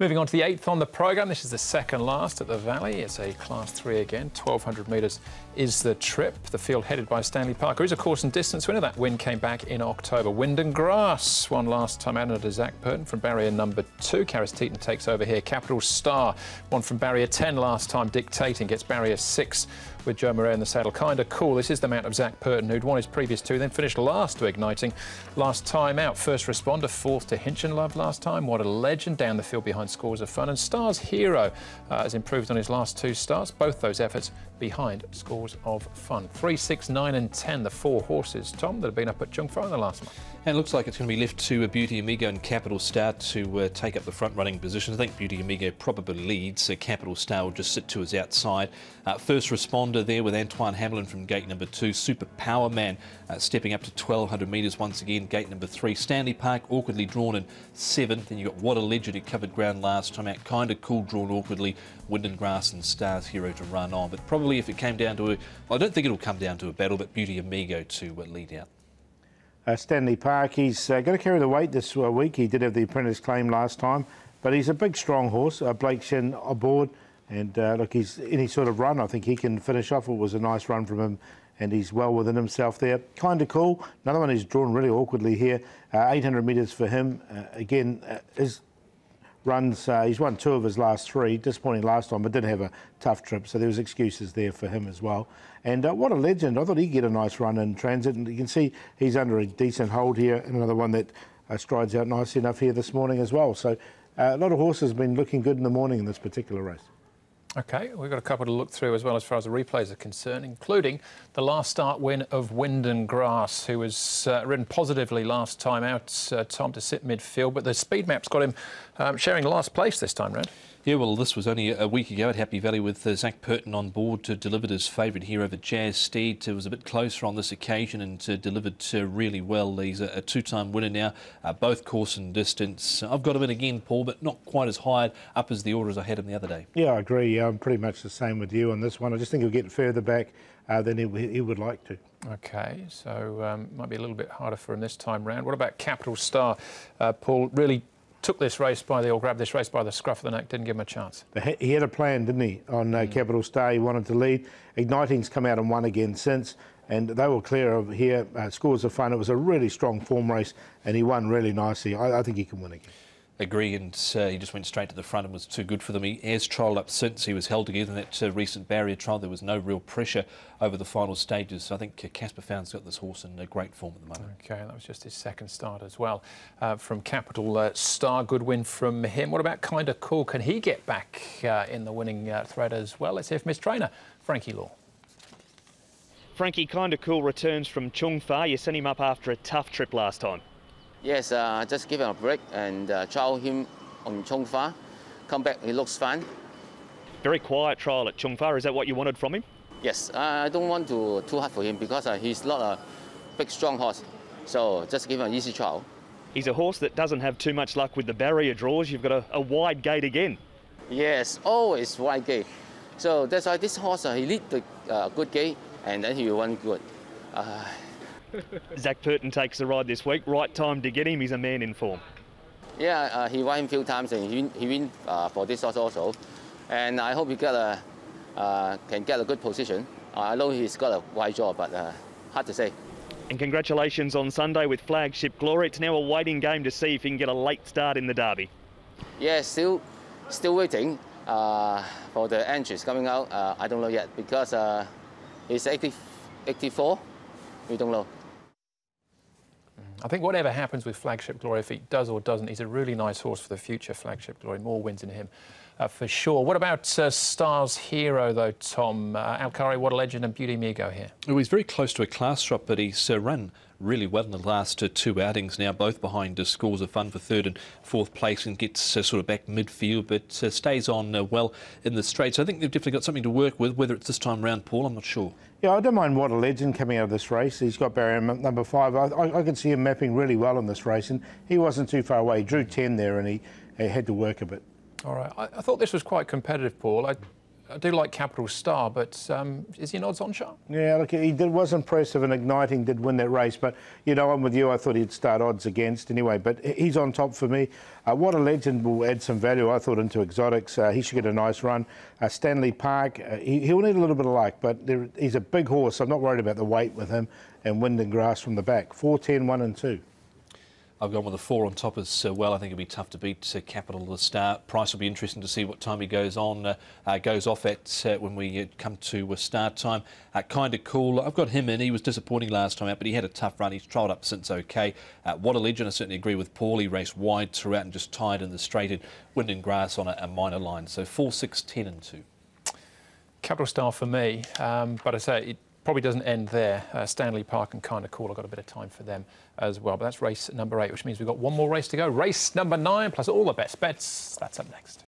Moving on to the 8th on the programme, this is the second last at the Valley. It's a Class 3 again, 1,200 metres is the trip. The field headed by Stanley Parker is a course and distance winner. That win came back in October. Wind and Grass won last time out under Zach Purton from barrier number 2. Karis Teaton takes over here. Capital Star won from barrier 10 last time. Dictating gets barrier 6 with Joe Murray in the saddle. Kinda Cool. This is the mount of Zach Purton, who'd won his previous 2, then finished last to Igniting last time out. First Responder, 4th to Hinchinlove last time. What a Legend down the field behind Scores of Fun. And Star's Hero has improved on his last 2 starts. Both those efforts behind Scores of Fun. 3, 6, 9 and 10, the 4 horses, Tom, that have been up at Chung Fa in the last month. And it looks like it's going to be left to Beauty Amigo and Capital Star to take up the front-running position. I think Beauty Amigo probably leads. Capital Star will just sit to his outside. First Responder there with Antoine Hamlin from gate number 2. Super Power Man stepping up to 1,200 metres once again, gate number 3. Stanley Park awkwardly drawn in 7th. And you've got What a Legend who covered ground last time out. Kinda Cool drawn awkwardly. Wind and Grass and Star's Hero to run on. But probably if it came down to well, I don't think it'll come down to a battle, but Beauty Amigo to lead out. Stanley Park, he's going to carry the weight this week. He did have the apprentice claim last time, but he's a big, strong horse. Blake Shin aboard, and look, he's any sort of run, I think he can finish off. It was a nice run from him, and he's well within himself there. Kinda Cool, another one he's drawn really awkwardly here. 800 metres for him. Again, his runs, he's won 2 of his last 3, disappointing last time, but did have a tough trip, so there was excuses there for him as well. And What a Legend, I thought he'd get a nice run in transit, and you can see he's under a decent hold here, and another one that strides out nicely enough here this morning as well. So a lot of horses have been looking good in the morning in this particular race. OK, we've got a couple to look through as well as far as the replays are concerned, including the last start win of Wind and Grass, who was ridden positively last time out, Tom, to sit midfield, but the speed map's got him sharing last place this time round. Yeah, well, this was only a week ago at Happy Valley with Zach Purton on board to delivered his favourite here over Jazz Steed. Was a bit closer on this occasion and delivered really well. He's a 2-time winner now, both course and distance. I've got him in again, Paul, but not quite as high up as the order as I had him the other day. Yeah, I agree. I'm pretty much the same with you on this one. I just think he'll get further back than he would like to. OK, so might be a little bit harder for him this time round. What about Capital Star? Paul really took this race grabbed this race by the scruff of the neck, didn't give him a chance. He had a plan, didn't he, on Capital Star? He wanted to lead. Igniting's come out and won again since, and they were clear of here. Scores of Fun. It was a really strong form race, and he won really nicely. I think he can win again. Agree, and he just went straight to the front and was too good for them. He has trialled up since. He was held together in that recent barrier trial. There was no real pressure over the final stages. So I think Casper Found's got this horse in great form at the moment. OK, that was just his second start as well. From Capital Star, good win from him. What about Kinda Cool? Can he get back in the winning thread as well? Let's hear from his trainer, Frankie Law. Frankie, Kinda Cool returns from Chung Fa. You sent him up after a tough trip last time. Yes, just give him a break and trial him on Chung Fa. Come back, he looks fine. Very quiet trial at Chung Fa. Is that what you wanted from him? Yes, I don't want to too hard for him because he's not a big, strong horse. So just give him an easy trial. He's a horse that doesn't have too much luck with the barrier draws. You've got a wide gate again. Yes, always wide gate. So that's why this horse, he lead the good gate and then he will run good. Zach Purton takes the ride this week. Right time to get him. He's a man in form. Yeah, he won him a few times and he win for this horse also. And I hope he can get a good position. I know he's got a wide jaw, but hard to say. And congratulations on Sunday with Flagship Glory. It's now a waiting game to see if he can get a late start in the Derby. Yeah, still waiting for the entries coming out. I don't know yet because he's 84. We don't know. I think whatever happens with Flagship Glory, if he does or doesn't, he's a really nice horse for the future, Flagship Glory. More wins in him for sure. What about Star's Hero, though, Tom? Alcari, What a Legend and Beauty Amigo here. Well, he's very close to a class drop, but he's run really well in the last 2 outings now, both behind Scores of Fun for 3rd and 4th place, and gets sort of back midfield, but stays on well in the straight. So I think they've definitely got something to work with. Whether it's this time round, Paul, I'm not sure. Yeah, I don't mind What a Legend coming out of this race. He's got barrier number 5. I could see him mapping really well in this race, and he wasn't too far away. He drew 10 there, and he had to work a bit. All right. I thought this was quite competitive, Paul. I do like Capital Star, but is he an odds-on shot? Yeah, look, was impressive and Igniting did win that race, but, you know, I'm with you. I thought he'd start odds against anyway, but he's on top for me. What a Legend will add some value, I thought, into exotics. He should get a nice run. Stanley Park, he'll need a little bit of luck, but he's a big horse. I'm not worried about the weight with him, and Wind and Grass from the back. 4, 10, 1 and 2. I've gone with a 4 on top as well. I think it'll be tough to beat Capital to start. Price will be interesting to see what time he goes off at when we come to start time. Kind of cool. I've got him in. He was disappointing last time out, but he had a tough run. He's trialled up since okay. What a Legend. I certainly agree with Paul. He raced wide throughout and just tied in the straight in Wind and Grass on a minor line. So 4, 6, 10 and 2. Capital Star for me, but I say it probably doesn't end there. Stanley Park and Kind of Cool, I've got a bit of time for them as well. But that's race number 8, which means we've got one more race to go. Race number 9, plus all the best bets. That's up next.